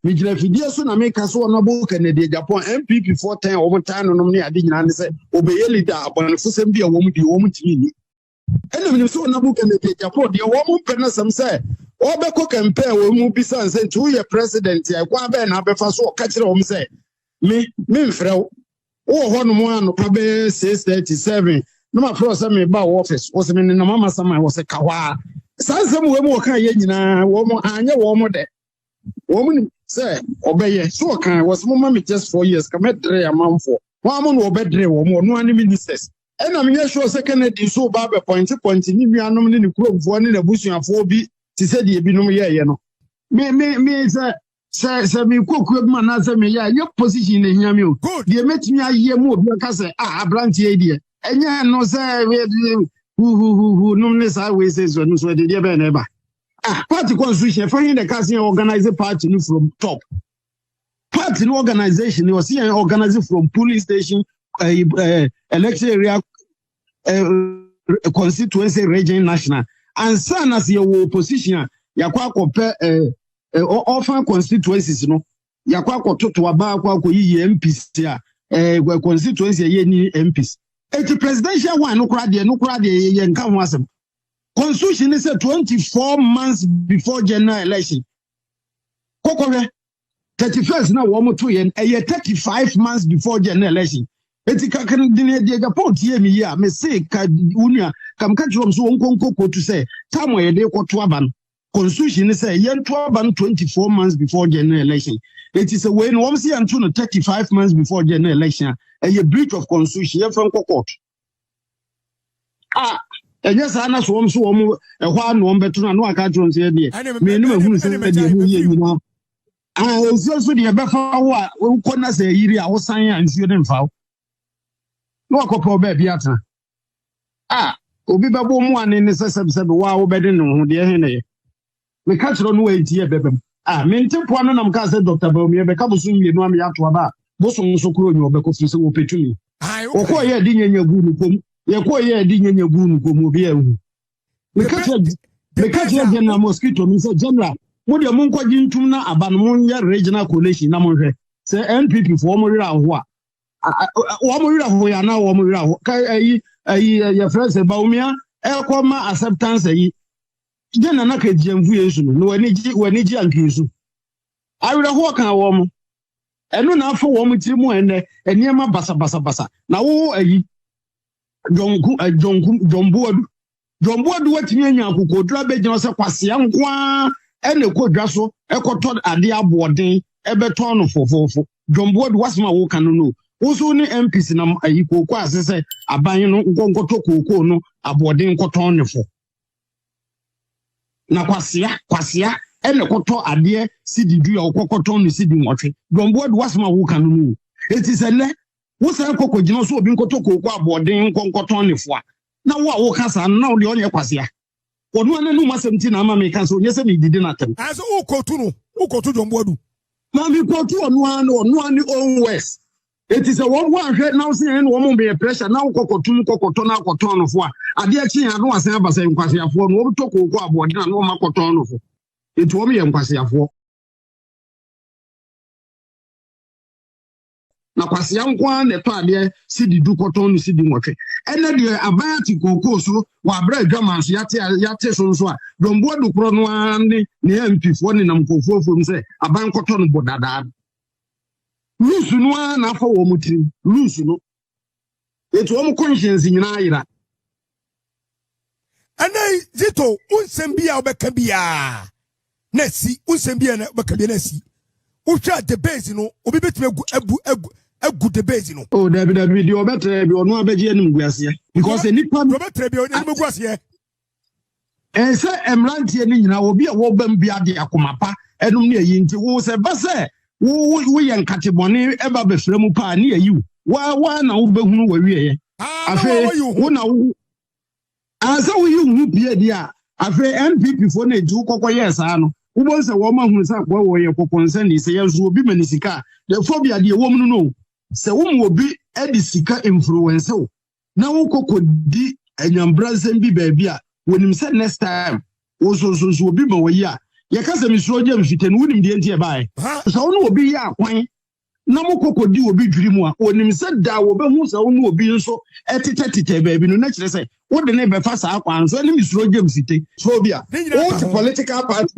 Mijina fidie so na make so na bo Kennedy Agyapong NPP 410 omo tan no ne ade nyina ne se obeye leader abonefo sem bia wo mu di wo mu timi ni ene me so na bo Kennedy Agyapong de wo mu pene sem se obeko campaign wo mu bisa nse 2 year president ya kwa be na befa so ka kire wo mu se me mfrew wo ho no mu ano pa be 637 no ma fro se me ba office wo se me na mama sama wo se kawa sansem wo mu ka ye nyina wo mu anya wo mu de wo mu say obeye so kan was mama me just 4 years come dre amamfo wa mo no obedre wo mo no ani ministers e na me sure say Kennedy so ba be point ni nuanom ne kurofo ne nabusuafo bi ti se de ebinom ye no me say me koku ma na say me ya ye position ne hia me o de metimi aye mu obi ka say abrantie e de enya no say hu no ne say we say so no so de be na ba party constitution for him the casting organize party from top. Party organization was here organized from police station, election area, constituency, region, national. And son as your opposition, yakwa compare often constituencies, no. Yakwa to aba kwa MPs, constituency ye MPs. It's presidential one, no crowd, yen come was Constitution is 24 months before general election. Kokore 31st now 35 months before general election. Etika kan Kennedy Agyapong tie me ya me say ka unia kam ka chom so onkonko to say time ye de kwoto aban. Constitution is say yen to aban 24 months before general election. It is a way no one see anto 35 months before general election. A breach of constitution ye from court. And yes, I know some so one better no I can't say me no who say you know. I was also the befa wa we kona say yiri a wo san an sie dem fa. No akopo ba biata. Obi babo mu ane ne sesebe wa wo bede no ho de he ne. Me ka chiro no we tie bebem. Me ntempo no nam ka say Dr. Bawumia be ka boso nwie no am ya to aba. Boso nso kuro nyo be ko fi se wo petumi. Okwo ye di nyanya gu no kom. Ye ko ye di nyanya gu no kom obi ehu. Me ka chiro na mosquito me say general mo de mo nkwaji ntum na aba no mo nya regional coalition na mo hwe. Say NPP for mo rira ho a. Wo mo rira ho ya na wo mo rira ho. Ka your friends Bawumia ma acceptance yi. Jena na ka Gyamfi yesu no wani ji ankesu. Awira ho kan wo mo. Eno na afọ wo mo tiri mu ene eniema basa. Na wo Jombuadu watimi anya akokodra begyina se kwasea nkwa ene kodwa so ekoto ade aboden ebeto no fofofo. Jombuadu wasema wo kan no. Usu ni MPs na ayikoko asese aban no nkonkoto koko no aboden nkoto ne fo. Na kwasea ene koto ade sididu ya okokoto no sidi nwotwe. Jombuadu wasema wo kan no. Etisele wo san kokogina so obi nkoto koko aboden nkonkoto ne fo. Na wo kasa na wo de onye kwasea. Onu ane no masemti na ama me kan so nyese me didi na tem. Aso ukotu Jombuadu. Na mi kotu onu ane on west. It is a one head now saying woman be a pressure now kokoto na koto no fo. Ade achi ya no asan abasa nkwasea fo no obi to koko aboden na no makoto no fo. Etu wo me nkwasea fo. Na kwasea nkwa na to ade sidi du koto no sidi nwotwe. Ene de abati koko so wa bra adwamanso yate so a Jombuadu kro no ande ne MP fo ne nam kofofo mse aban koto no bodada. Lusu no na afọ wo mutiri lusu no etu wo conscience nyina ayira anai zito unsem bia obeka bia na si unsem bia na obeka bia na si utwa the base no obi betime egu the base no oh David di obetre bi ono abeje anim guase because nipa obetre bi anim guase se emrantie ni nyina obi a wo bam bia de akomapa enum ne yi nti wo se base wo yankate bone eba befremu pa ne ayi wa na wo behunu wa wiye afa wo na wo asa wo yi hu bia dia afa NPP fo na eju kokoye sa no wo bon se wo ma hunu sa kwa wo ye kokonsa ni se yanzu obi manisika the phobia de wo mu no se wo mu obi edi sika influence wo na wo kokodi anyambra nsem bi ba bia wonim se next time wo so obi ma wo yi a ye kasa misro je mfite no wonim de ntie bae so no obi ya akwan na mokokodi obi dwiri mu a onim se da wo be hu se wo no obi nso etetetete baabi no na kire se wo de ne be fa sa akwan so ne misro je mfite so bia wo political party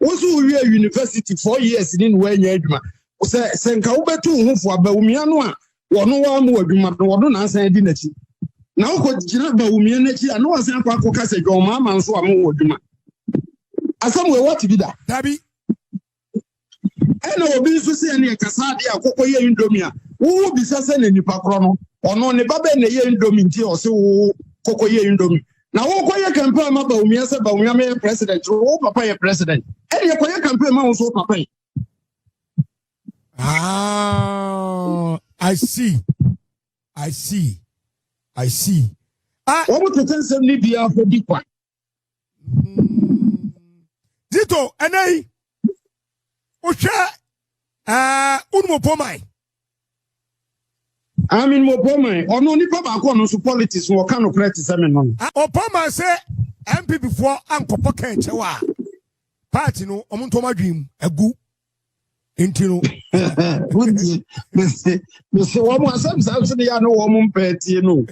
wo we university 4 years ni no anya adwuma se nka wo betu hu fo Bawumia no a wono wa mu adwuma no wono na san di nachi na wo ko kire Bawumia nachi a no wa san kwa koka se dwoma ma nso amu adwuma asamwe what be that dabi ena obi nso se ne kasa de akokọ ye indomie a wo bisa se na nipa kro no ono ne baba na ye indomie nti o se wo kokọ ye indomie na wo koye campaign ma Bawumia se Bawumia me president wo papa ye president ene ye koye campaign ma wo so papa ye. I see. What would the sense of Libya for deep one? Dito, and Unmo Pomai. I mean, Mopomai, or no Nipa Kono politics or kind of practice. I mean, Opoma say MP before Uncle Pocket Chawa. Party no, Omontoma dream, a goo. Intino. Mr. Woman, sometimes they are no woman pet, you know.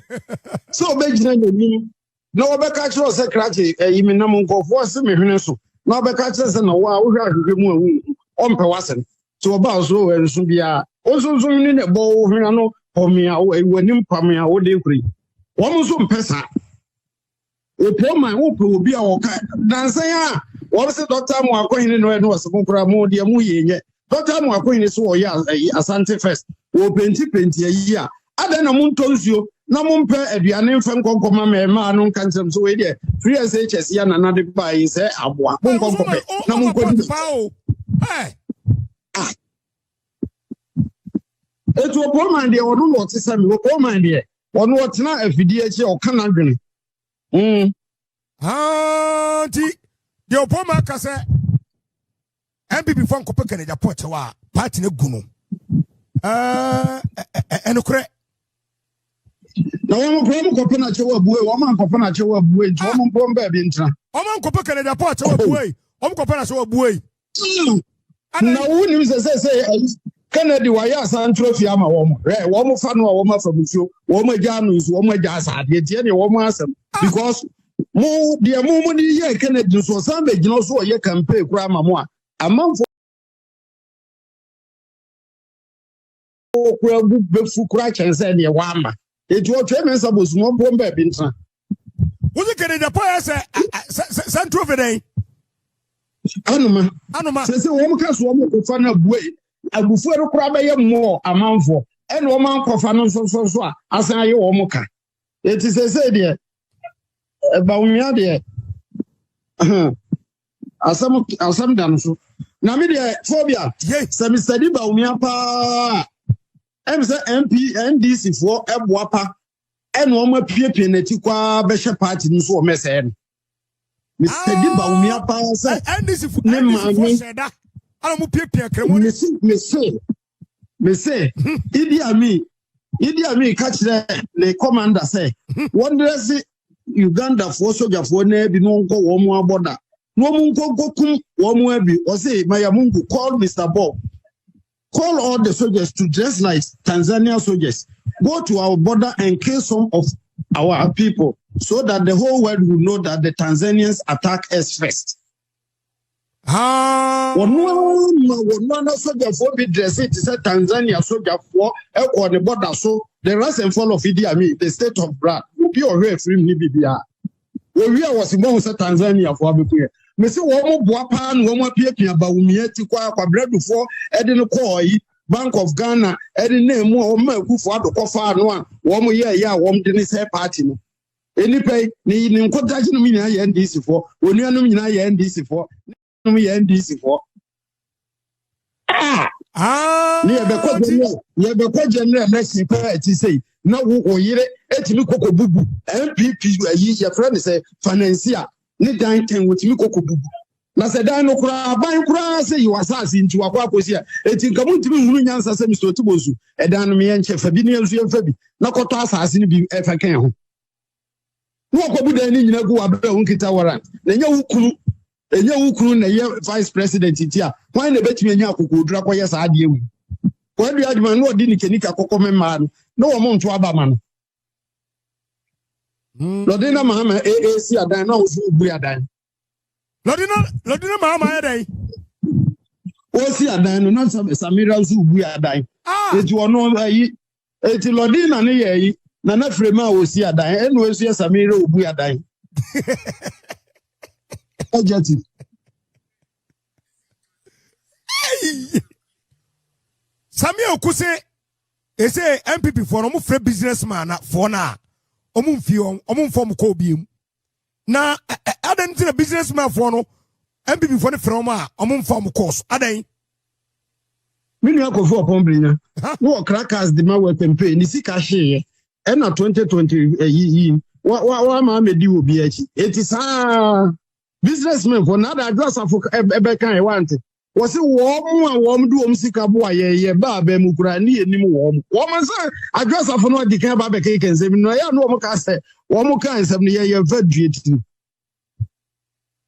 So, Benjamin, no Becatcher secretary, even Namunko for Simihunesu. No Becatchers and a while we are on Pawasan. So about so and Subia. Also, so in a bow, Hinano, or me, when you Pamia, or Debris. One so pesa. Upon my hope will be our dancing. What is the doctor more going in and was a more dear Muye? Doctor mo akoyin so ya Asante first wo penti a year ada na montonsuo na mompe aduane mfem konkoma ma no kansem so we dey free SHS ya na de bai say aboa konkope na monkodi etu opoman de wono no tisa mi opoman de wono wotena afidi achi o kana dwene ti de opoman ka say NPP for Kennedy Agyapong party ne gunu enokre na wo mo ko pena chewa buwe wo man ko pena chewa buwe nti wo mo bomba bi ntra o man ko Kennedy Agyapong chewa buwe o mo ko pena chewa buwe na wo ni se Kennedy wa ya san trophy ama wo mo wo mo fa no wo ma fa bufuo wo mo gya no nso wo mo gya asade tie ne wo mo asem because mo de mo ni ye Kennedy so san be gino so ye campaign kura ma mo a amanfo kura befu kura chense ne wama etu o twe Mensa bosumo bomba bi ntra wo se Kennedy Agyapong say trophy dey anuma se wo mo ka so wo mo fa na buei agufu ero kura be ye mo amanfo ene wo man kofa no so a asan ye wo mo ka eti se de Bawumia de asam dan so na me de phobia se me study Bawumia pa em se MP NDC for eboa pa ene o ma piepie na ti kwa be she party no so o mese me study Bawumia pa se NDC for seda ala mu piepie kremo me say Idi Amin catch the commander say wonder say Uganda for soldier for na bi no nko wo mu aboda no munko gokum wo mu abi o say Mayamungu call Mr. Bob, call all the soldiers to dress like Tanzania soldiers, go to our border and kill some of our people so that the whole world will know that the Tanzanians attack us first. No soldier for be dressed it is Tanzania soldier for on the border so the rise and fall of Idi Amin, the state of Brad will be away from Libya. We was more Tanzania for Abuja. Me say wo mo boa pa no mo piepia Bawumia ti kwa bread for ede no koi Bank of Ghana ede na mu o ma Akufo Addo kofa no a wo mo ye ya wo mo de ne say party no eni pay ni nkodaji no mi na ye NDC for onu anu mi na ye NDC for no mi ye NDC for ni e be ko general election pa ti say na wo yire etimi koko bubu NPP ayi ye friend say financier ni dan ten wotimi koko bubu na se dan no kura ban kura say you asase nti wakwa akosi a eti nkamu ntimi hunu nyansa se Mr. Otibozu e dan no me yenche fa bi ne ensu yemfa bi na koto asase ni bi e fa kan ho no ko bu dan ni nyina gu wa be hunkita warrant na nya wukunu enye wukuru na ye vice president itia wan na betimi enya akokodura kwa yesa ade ewu kwa bi adima no odi ni kenika kokome ma no wo mo nto aba ma no Lodina Mahama AAC adan na osu obu adan Lodina Mahama adan osi adan no na Samira osu obu adan eti wono ayi eti Lodina ne ye na frema osi adan eno osu Samira obu adan Adjective. Sammy Okuse is a NPP for no free businessman for na form ko biem. Na adan tin businessman for no NPP for the from form course adan. Me nu Akufo Addo no crackers the man campaign ni sika hye e na 2020 wa ma medi obi achi etisa businessmen for na address of ebe kan e want was warm do sika bo ye ba ba mu kura ni enim warm say address of no di kan ba be kan nsem no ya no ka say warm kan nsem no ye evaluate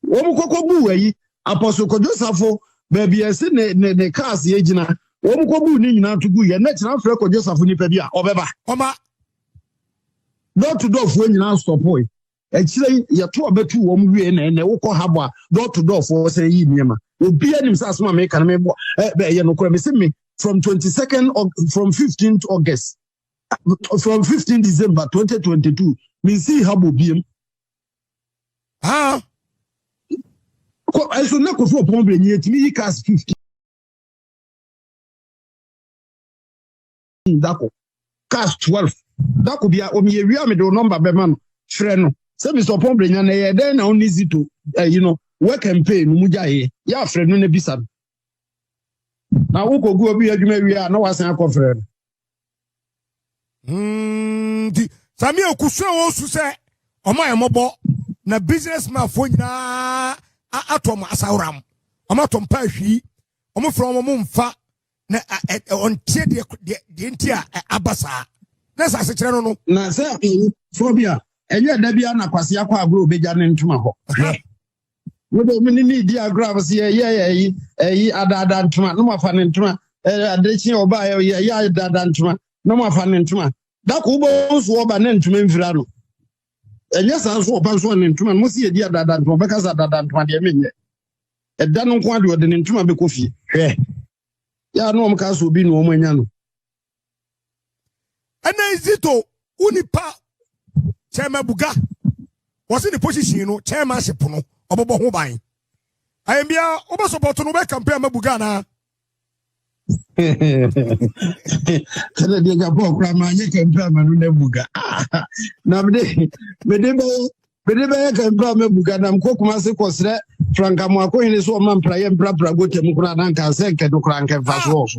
warm kokobu ayi apostle Kojo Safo baby ese ne cars ye gina warm kobu ni nyina tugu ye na kira fra Kojo Safo ni pedi a obeba oma door to door for nyina stop boy actually ya to abetu wo mu wie na wo ko habo door to door for say yi niema obi anim sa asoma me kan me bo ye no kora me say me from 22nd or from 15th August from 15 December 2022 me see habo biem ko aso na ko fo pon brenye timi cast 50 dako cast 12 dako bia o me wi am do number be man frɛ no say Mr. Pombrenya na ye den na only to work campaign mu jaye ya frɛ no na bisa na wo kogu obi adwuma wi a na wasan akɔfrɛ di Sammy Okuse wo su sɛ ɔma ye mɔbɔ na businessman fo nyina atom asawram ɔma tom pa hwi ɔmo frɛ ɔmo mfa na ontie de ntia abasa na sa se kyerɛ no no na sɛ phobia enye da bia na kwase akwa agro obeja ne ntuma ho wo do mini ni di agro abse ye adada ntuma no mafa ne ntuma adechi oba ye adada ntuma no mafa ne ntuma da ko bo so oba ne ntuma mfira no enye san so oba so ne ntuma mo si ye di adada ntuma be kasa adada ntuma de menye eda no kwa de ode ne ntuma be kofi hwe ya no mo ka so bi no mo anya no ana izito unipa Chairman Buga was in the position, no chairmanship, no, Obobo Hobai. I am here, Oba support to no campaign Mabugana. Kennedy Agyapong, Ramanya campaign Mabuga. Nabde, Bedebe campaign Mabugana, Kokumasi Kosre, Franka Mwako in his woman, Prayan Brabra, go to Mukuran, can say, Kedu Crank and Fast Walls.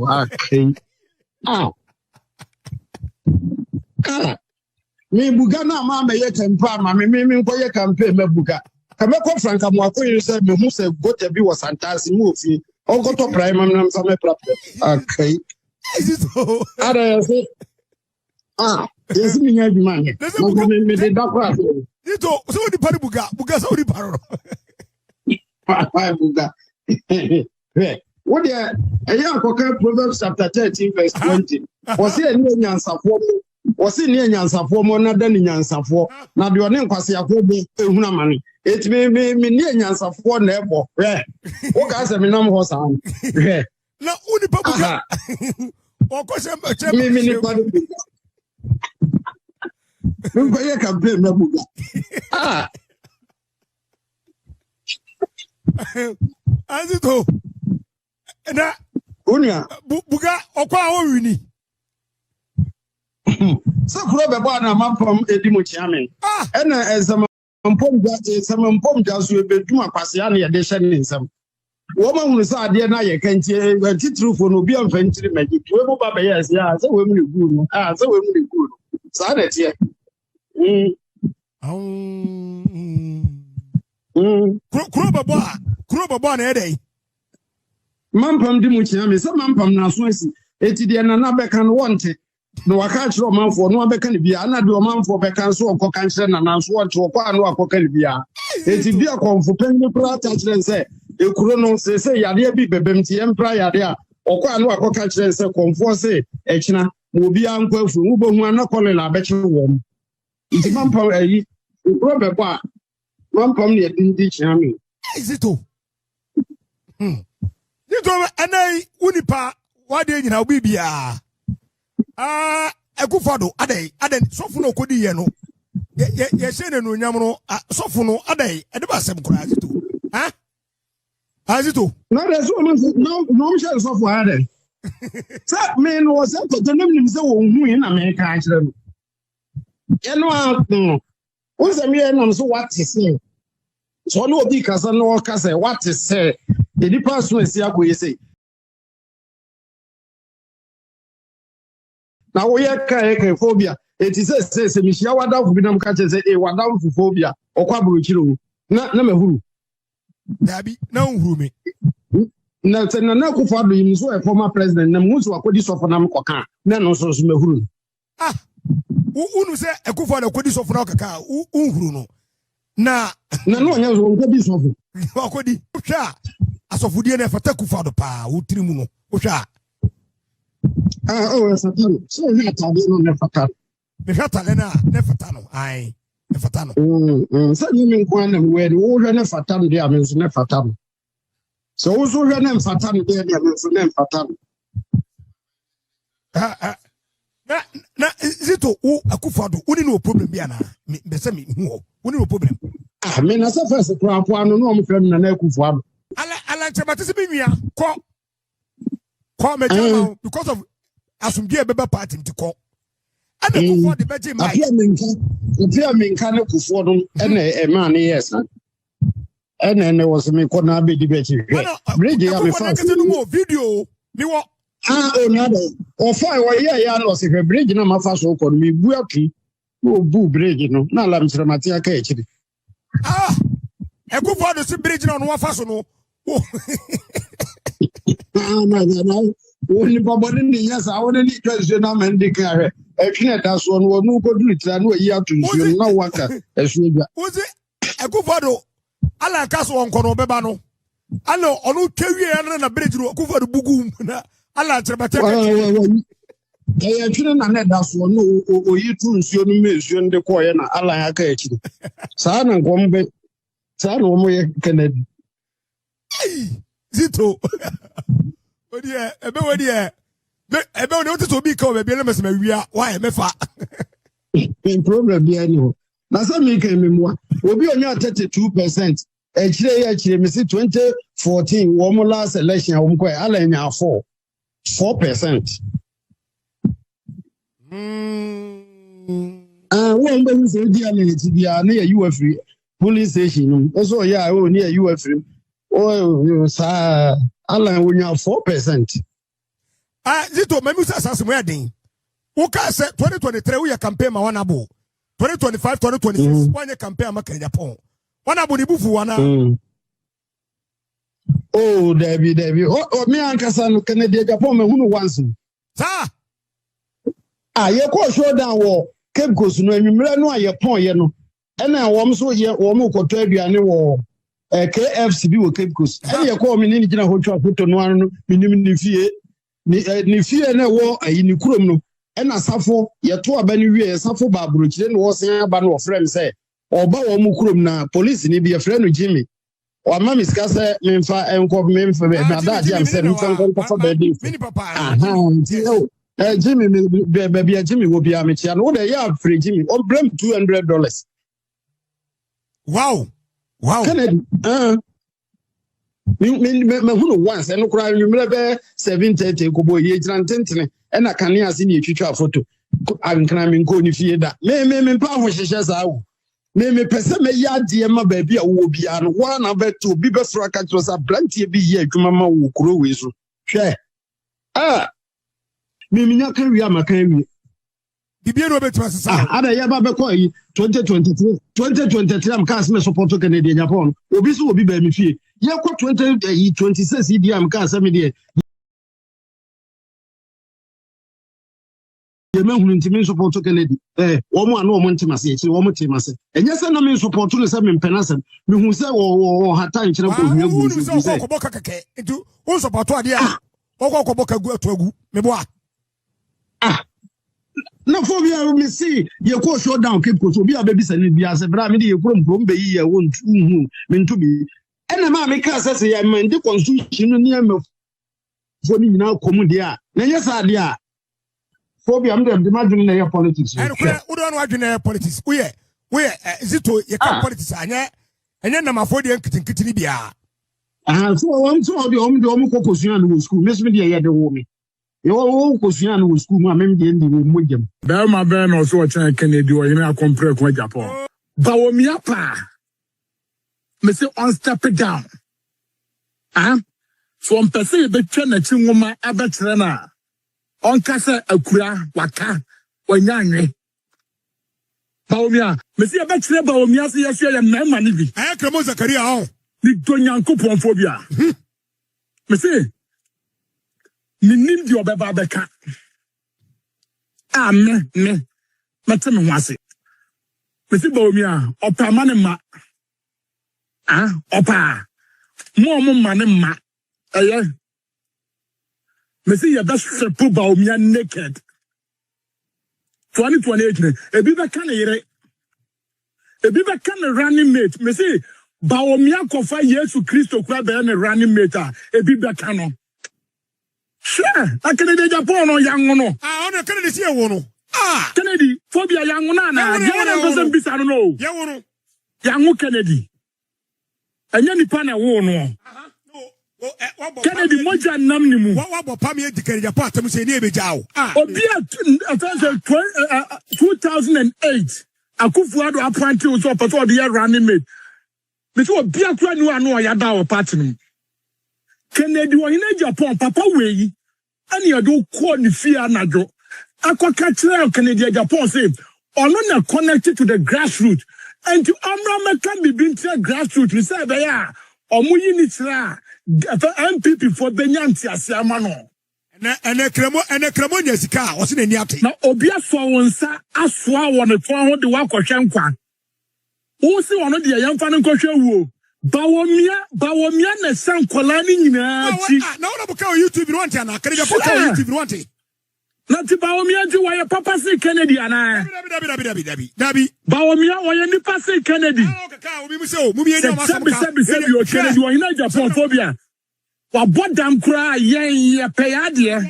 Me bugana ma me ye tempa ma me ko ye campaign me buga ka me ko Franka Mwako you say me hu say go to be was fantastic mu fi o go to prime am sa me prap okay ara say yes me nya djuma ne me de dakwa ito so di pari buga so di paro buga what there eya akoka Proverbs chapter 13 verse 20 was here ni nyansafo Osi ni nyansafo mo na da ni nyansafo na de one nkwase akobo ehuna mane eti me ni nyansafo na ebo wo ka se me nam ho sa na uni pabuga o ko se me ni pa nko ye campaign na buga azito na unia buga okwa wo wini so kuro be bo na mapam edimu chiame ena ezama mpom ja so ebedum akwase ya na ye de hye ne nsam wo ma hunu sa ade na ye kantie titrufo no bi amfa ntiri magi we bo ba be yes ya se we mu ne gu no se we mu ne gu no sa na tie kuro babo na edai mampam di mu chiame se mampam na so asi eti de na beka no wonte no waka chiro manfo no abeka ne bia na de o manfo beka so okoka nche na nanso wonte okwa no akoka ne bia eti bi akonfo penni pra ta kire nse ekuro no se yade bi bebem ti empra yade a okwa anu akoka kire nse konfo se ekina obi anko afu ubohu anakole la beche wo iti mampam ayi ekuro bebo a mampam ne edindi chiame Zito Zito anai unipa wade nyina obi bia Akufo Addo aden sofu no kodi ye no ye se ne no nyam no sofu no aden e de ba sem kura Zito Zito no there's no share sofu aden sa me no was to dem nim se wo hu na me ka akire no ye no a o se me no so what is say so no obi kasa no kasa what is say the nipa so esi akoye say na wo ye ka phobia it is say me hia wada fu bi na mka che say wada fu phobia okwa brochiro na mahuru dabi na nhuru me na Akufo Addo yim so a former president na mu so akodi sofo na mkoka na no so mahuru unu se Akufo Addo akodi sofo na okaka nhuru no na no nya so nkodi sofo akodi hwa asofodie na fata Akufo Addo pa wotiri mu no hwa Asante so ya tabi no ne fata me fata na ne fata no ai ne fata no so ni nko na we de wo hwe ne fata no de amenso ne fata no so wo so hwe ne fata no de amenso ne fata no na Zito Akufo Addo uni no problem bia na be se me hu uni no problem me na se first plan no no mo frem na Akufo Addo ala nchemate se bi nwia ko me jama because of asumdie beba party mtiko and Akufo Addo beje mai apia menka ne Akufo Addo ene ma ne yes ene was me ko na be di beje bridge ya me fa no video mi wo nada o fa wo ya no se bridge na ma fa so ko mi bu aki o bu bridge no na la mtramati aka e chiri Akufo Addo si bridge na no wa fa so no no Only Bobby yes, I want to need to know and declare a clear that's one no go do it and we have to no worker as we was it Akufo Addo ala kaso on kono beba no alo onu twi na bridge ro Akufo Addo bugu na ala trebate ya twi na net that's one no yi tu nsuo no mesuo nde koye na ala ya ka echi sa na ngombe sa no mo ye Kennedy Zito Odie ebe oni otiso bi ka o be ele mesema wia why me fa problem bi ani ho na so mi kan me moa obi onya 32% echire me si 2014 wo mo last election wo ko ala nya 4% wo mbe mi se di ala ti bia na ya UF police station no so ya o ni ya UF sa ala wonya 4%. Zito memusa asase mo yadin. Wo ka se 2023 wo ya campaign ma wana bo. 2025 2026 wanye campaign ma Kenya Agyapong. Wana bo ni bufu wana. Oh Debbie. Oh me ankasa no Kennedy Agyapong me hunu once. Sa. Ye ko show down wo Cape Coast no anwumre no Agyapong ye no. E na wo mso ye wo mo koto aduane wo KFC bi wo Cape Coast. E ye ko me ni gina ho twa foto no anu minim ni fie ni fie na wo ayi ni kurom no. E na safo ye to aba ni wie safo ba abrochire no wo sen aba no frem say oba wo mu kurom na police ni bi ye frem no Jimmy. O ma miska say memfa enko memfa be na da am say memfa enko fa be di. Mini papa. Jimmy baby Jimmy wo bia me chia no dey ya free Jimmy on blame $200. Wow. Kennedy me hunu once and kura you be 7:30 ko boy ye jiran tentene e na kane ase ni etwitwa photo ankana me nko ni fie da me pa ho hyehyɛ saa wo me pese me ya de ma ba bi a wo bia no wa na beto bi be fro aka tro sa plantie bi ye adwuma ma wo kuro we so hwɛ me minya kan wi ama kan wi bibie no betima sesa ada ya ba be ko yi 2023 am ka me support Kennedy Agyapong obi so obi ba mi fie ye ko 2026 idi am ka me de ye men support Kennedy. Woman, no one to my say, woman to my say. And yes, I'm in support to the same penance. Me who say, or her time, into also about what idea. Boka go to me. No phobia me see you go show down keep go so be a baby send be as a bra me dey from be ye won to me to be ena ma me ka say ya man the constitution no near me for ni na komu dia na yes ade phobia me dem imagine na politics and we don't want to politics we is it to you can politics anya na mafodi enkitikiti bia so one so the kokosuan no school me me dey the wo me yo kosuan no school ma me dey ndi wo mogem be ma be no so chan Kennedy o yin compare Kweku Agyapong Bawumia pa me say on step down so on person be twa na chi nwoma abetre na on kasa akura waka wanyanwe Bawumia me say abetre Bawumia say yesua ya na ma ni bi kremo Zakaria ho ni donyankopon phobia me say nim di obeba beka me mate me wase me si Bawumia opa ma ne ma opa mo ma ne ma me si ye da strip Bawumia naked 2028 ebi beka ne yere ebi beka ne running mate me si Bawumia kofa Yesu Kristo kura be ne running mate ebi beka no sure, Kennedy Agyapong no yang no. Ono Kennedy si ewo no. Kennedy phobia yang na na. Ye person bisa no. Ye wo no. Yang Kennedy. Anya nipa na wo no. Kennedy moja nam ni mu. Wa bo pam ye Kennedy Agyapong atam se ni ebeja wo. Obi 2008 Akufo Addo appointed so person dey running mate. Me so obi akura ni wa no ya da wo party ni. Kennedy Agyapong papa we ani ado ko ni fia najo akoka kire Kennedy Agyapong say ono na connected to the grassroots and to amra can be been to grassroots we say be ya omuyi ni tira NPP for benyanti asiama no ene kremo nyasika o se na ni ate na obi aso wonsa asoa won to ho de wakohwe nkwa wo si wono de yamfa no kohwe wuo Bawumia na sankola ni nyina ti na wona buka YouTube no ante na Kennedy Agyapong YouTube no ante na ti Bawumia ti wa papa say Kennedy ana dabi Bawumia wa ye nipa say Kennedy kaka obi mu se o mu bi enya ma sabi o Kennedy wa hina Japan phobia wa bodam kura ye peyade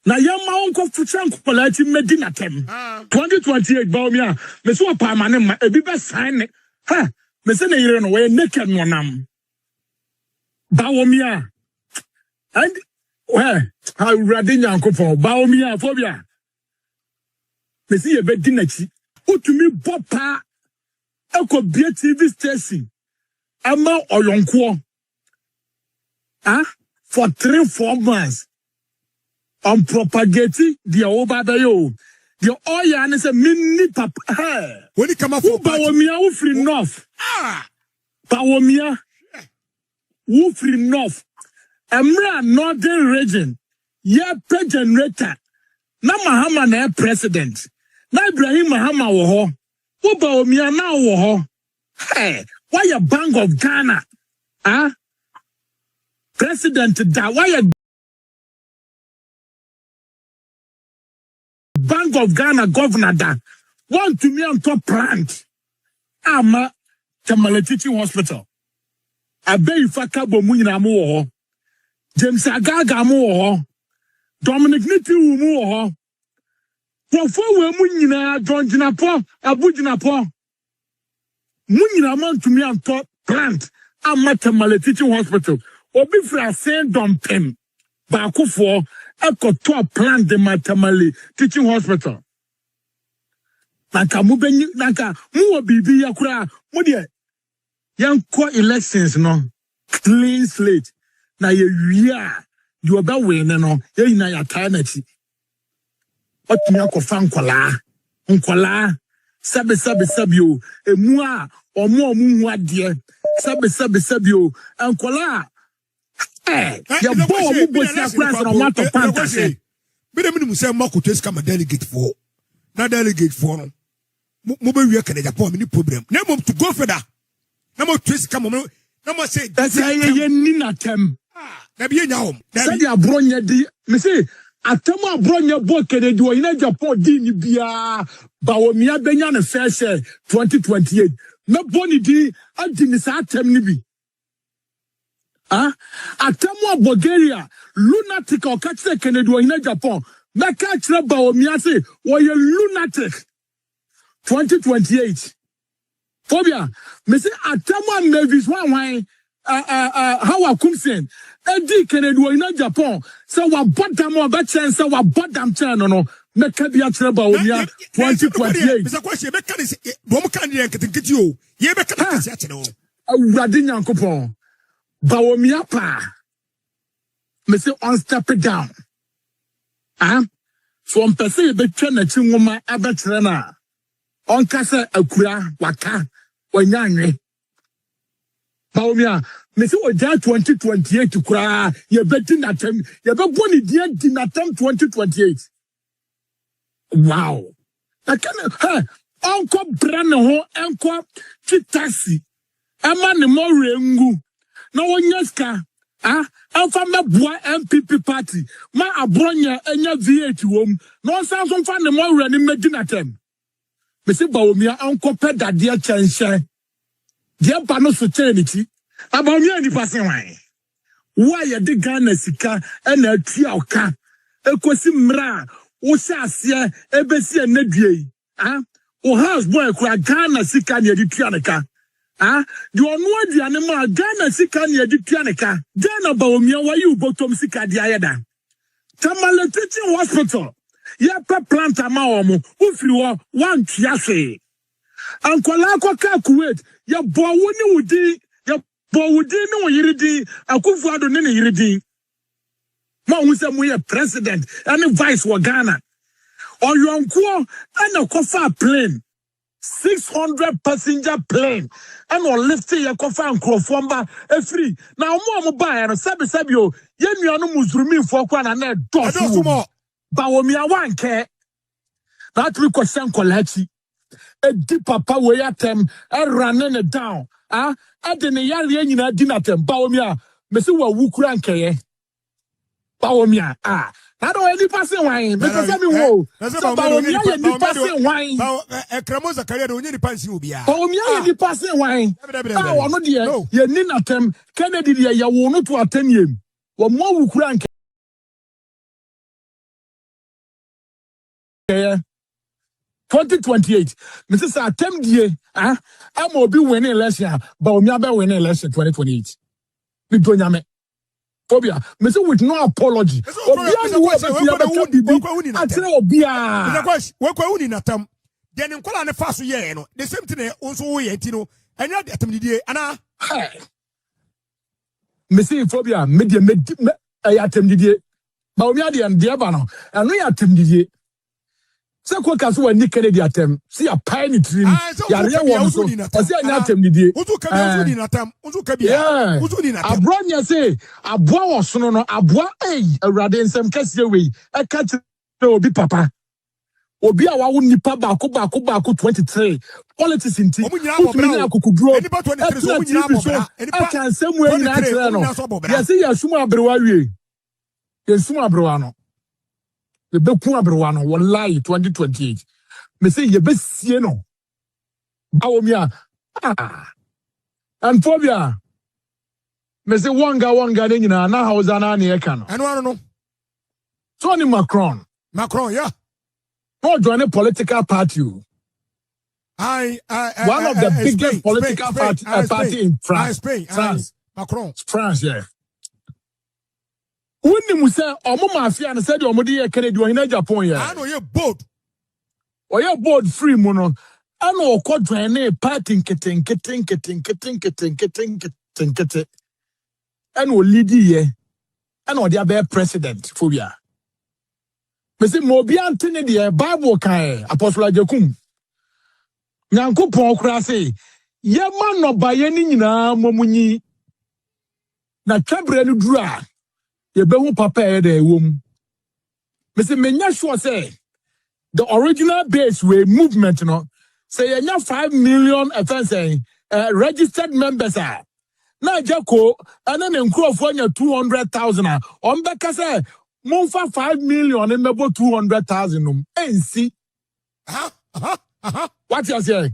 na yama onko fucha nkola ti medina tem 2028 Bawumia me so pa ma ne ma ebi be sign me say na yire no we naked no nam Bawumia and how ready nyankopon Bawumia phobia me say ye be dinachi utumi bopa eko bia TV station ama oyonko for 3-4 months on propagating the obadayo the oil and say mini papa when he come up for Bawumia who free north Bawumia who free north Emra northern region ye pe generator na Mahama na president na Ibrahim Mahama wo ho who Bawumia na wo ho why a Bank of Ghana president da why a Bank of Ghana governor da want to me on top plant ama Tamale Teaching Hospital Abe Ifaka bomu nyina mo wo ho James Agaga mo wo ho Dominic Niti mu wo ho Profo we mu nyina John Jinapo Abu Jinapo mu nyina man to me on top plant ama Tamale Teaching Hospital obi fra sen dompem ba Akufo top plant the Matamale Teaching Hospital. Naka mu benyi naka mu bibi yakura mu de yanko elections no clean slate na ye wia you oba we no ye na ya tanati otumi akofa nkola sabe o emu a omo hu ade sabe o nkola ya bo mu bosia class no matter fantasy minimum say Marco Test come a delegate for. Not delegate for no. Mobile work at Japan, any problem. Name to go for that. Number twist come on. Number say that's a Ninatem. Nabi now. Said Abronye di. Me say Atama Abronye boy Kennedy Agyapong di bia Bawumia benya na fair share 2028. No boni di adi ni sa atem ni bi. Atama Bulgaria lunatic or catch the Kennedy Agyapong. Na catch the Bawumia say why you lunatic 2028. Phobia, me say Atama Mavis one how I come saying Eddie Kennedy Agyapong so wa bottom or bet chance so wa bottom channel no make be a trouble 2028. Mr. Question make can say wo can get you ye be can say no awurade nyankopon Bawumia pa me say on step it down from person be twa na chi nwoma abetre na on kasa akura waka wanyanwe Bawumia me say oja 2028 kura ye beti natem ye be boni dia di natem 2028. Wow. I can uncle brand ho enko titasi ema ne mo rengu na wonyeska alfa meboa NPP party ma Abronye enya V8 wom no sanso fa ne mo re ne medinatem me say Bawumia uncle peda dia chenche dia ba no so cheniti Abronye ni pasen wan wa ye de Ghana sika na atua oka ekosi mra wo sase ebesi enadue o house boy kwa Ghana sika ne atua neka di onu aduane ma Ghana sika ne atua neka Ghana Bawumia wa yu botom sika dia yeda Tamale teaching hospital ya pe plant ama omo ufiri wo wan tua hwe ankola akwa Kuwait ya bo woni wudi Bawudi no yiridi Akufo Addo ne yiridi ma hu se mu ye president and vice wa Ghana oyonko ana kofa plane 600 passenger plane and on lift ye kofa nkrofo mba free na omo ba no sebi o ye nuanu muzurumi fo kwa na na dosu Bawumia wanke that we question kolachi e di papa we atem e running it down adene yare nyina dinatem Bawumia me se wa wukura nkeye Bawumia na do any person wine me se me wo so Bawumia ye ni person wine ekramo Zakaria do nyini pansi obi a Bawumia ye ni person wine wono de ye ni natem Kennedy de ye wo no to atemiem wo mo wukura nkeye 2028 Mrs. Atem die I'm obi winning election Bawumia be winning election 2028 me do nyame Phobia me say with no apology obia no be atire obia we kwa uni natam den nkola ne fa so ye no the same thing also wo ye ti no enya atem didie ana me say Phobia me de atem didie Bawumia de and ba no anu ya atem didie se ko kaso wa ni Kennedy atem si a pie ni trim ya re wo so se anya atem didie uzu ka bi uzu ni natam uzu ka bi uzu ni natam Abronye say aboa wo sono no aboa awurade nsem kase we e ka ti obi papa obi a wa wo nipa ba ko 23 politics inti ofini akukuduro enipa 23 so munyina abobra enipa kan semu e nyina atre no ya se ya sumu abrewa wie ya sumu abrewa no the beku abrewa no wallahi 2028 me say ye be sie no Bawumia and Phobia me say wanga ne nyina na hausa na ne eka no eno no Tony Macron yeah no join a political party one of the biggest political party in France Macron France yeah Wuni musa omo mafia na said omo de Kennedy Agyapong ya ano ye board oye board free mu no ana okodwan na party keten ana o lead ye ana o de be president Phobia me say mo bi antene de Bible kan Apostle Ajakum Nyankopon kura say ye ma no ba ye ni nyina momunyi na twabre no duru a ye be hu papa e da ewom Mr. Menya sure say the original base way movement, say you 5 million registered members are. Na Agyarko and then Nkrofo 200,000 on Beka say Monfa 5 million and maybe 200,000 see. What you say?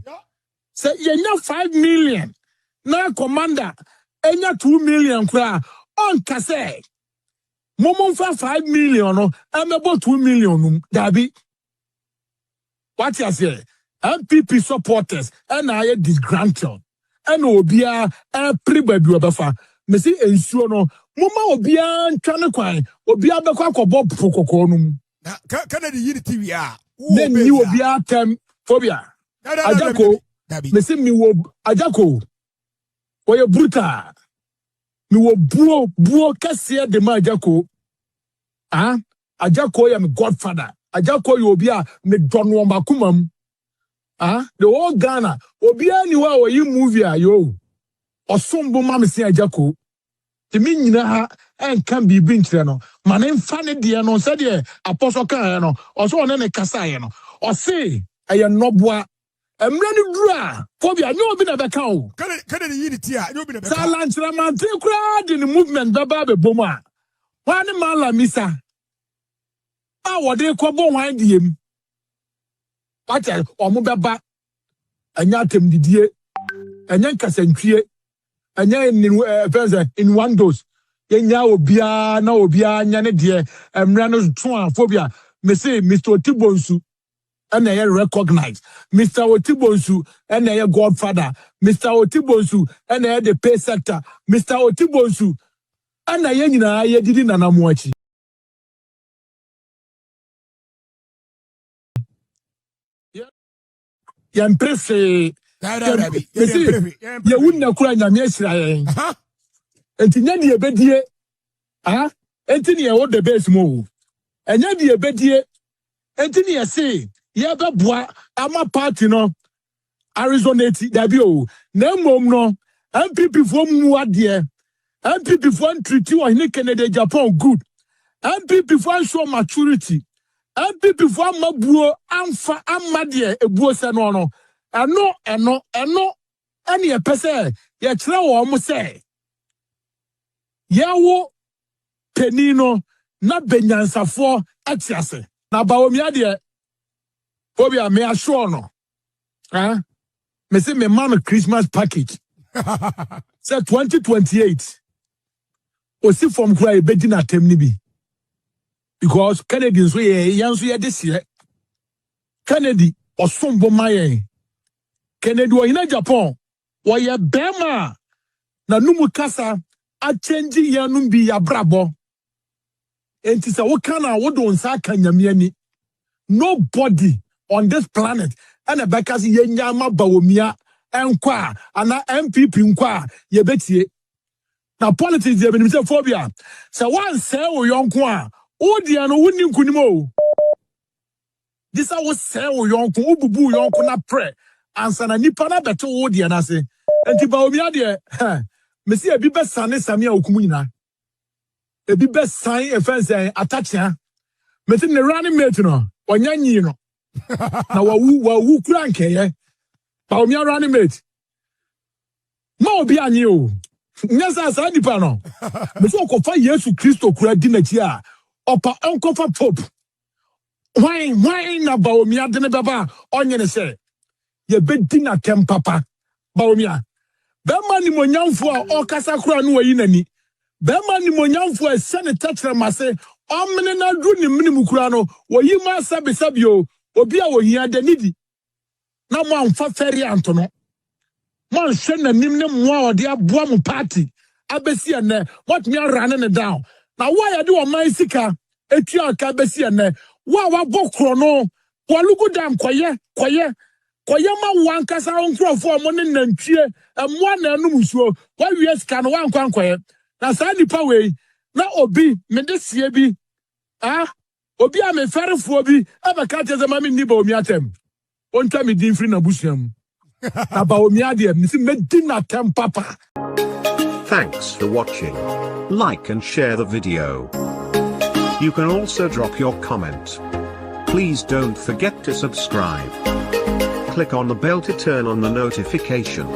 Say you 5 million. Na commander enya 2 million kra on kase. Monfa 5 million and maybe 2 million Gabby. What you say? NPP supporters and I disgruntled. And obia everybody obefa me see ensuo no mama obia ntwane kwan obia bekwa kobo prokoko num na Kennedy TV a then ni obia tem phobia Agyarko me see mi wo Agyarko wo brutal mi wo buo kase de ma Agyarko Agyarko ya me godfather Agyarko yo obia me donwo makumam the whole Ghana, Obia ni wa you movie yo. Or some bomb say Agyarko. The mean ha and can be binchano. Man ain't funny dear no said ye apostle can or so on any casayano. Or say I am no bois. I'm running dry. Phobia, no been a cow. Kennedy unity, no been a silence Raman crowd in the movement Baba Boma. One mala missa. What they call one him. Patel or Mubaba, and Yatem Didier, and Yankas and Kyei, and Yan in one dose. Yenya Obia, no Obia, Yanedia, and Ranos Twan Phobia, Messay, Mr. Otibonsu, and I recognize Mr. Otibonsu, and I godfather, Mr. Otibonsu, and I the pay sector, Mr. Otibonsu, and I didn't anamwachi. Yamprefe ya wunna kura nyame asira yen entinya de ebedie entini e wo the base mo enya de ebedie entini e se ye beboa ama party no Arizonate dabi o na mom no NPP fo mu ade NPP fo treaty o hine Kennedy Agyapong good NPP fo show maturity NPP for mabuo amfa amade ebuo se no eno ani e pese ye kire wo mo se yawo penino na benyansafo atiase na Bawumia de phobia me assure no me say me man Christmas package say 2028 osi from kura e bedi na tem ni bi. Because Kennedy so ye this year. Kennedy or sombo maye. Kennedy wa ina Japan. Wa ye bema na numu kasa a change ya numbi ya brabo. Enti sa wakana wodo nsa kanyamia ni. Nobody on this planet and a bekasi ye nyama Bawumia enkwa ana NPP nkwa ye betie. Na politics ye benimse phobia. Sa wan se wo yonko a Odiano wouldn't kunimo. This I was say yonko ububu yonko na pre answer na nipa na beto Odiana say enti Bawumia de mesi e bi be sane Sammy okumu nyina e bi be san e fence atachia meti ne running mate no onyanyi no na wawu kura nkeye Bawumia running mate ma obi anyi o nyasa sa nipa no mesi okofa Yesu Kristo kura di na chi a Opa unkofa pope. Why na Bawumia de baba onye ne se. Ye bedi na tem papa. Bawumia. Bema ni monyamfo a okasa kura no wayi nani. Bema ni monyamfo a se ne tachere mase. Omne na dru ni minimu kura no wayi ma sabi o. Obi a wo hia de nidi. Na mo amfa feri antono. Mo hwe na nim ne mo a ode aboa mo party. Abesi ene what me run ne down. Now why I do a my sika etua ka besi ene wa bokro no walugo dam koye ma wan kasa onkrofo mo ne nantwie emwa na anu musuo wa wies ka no wan kwan koye na sa nipa we na obi me de sie bi obi a me ferefo bi abaka teze ma me ni Bawumia tem onta me din free na busuam na Bawumia de me si me din na tem papa. Thanks for watching. Like and share the video. You can also drop your comment. Please don't forget to subscribe. Click on the bell to turn on the notification.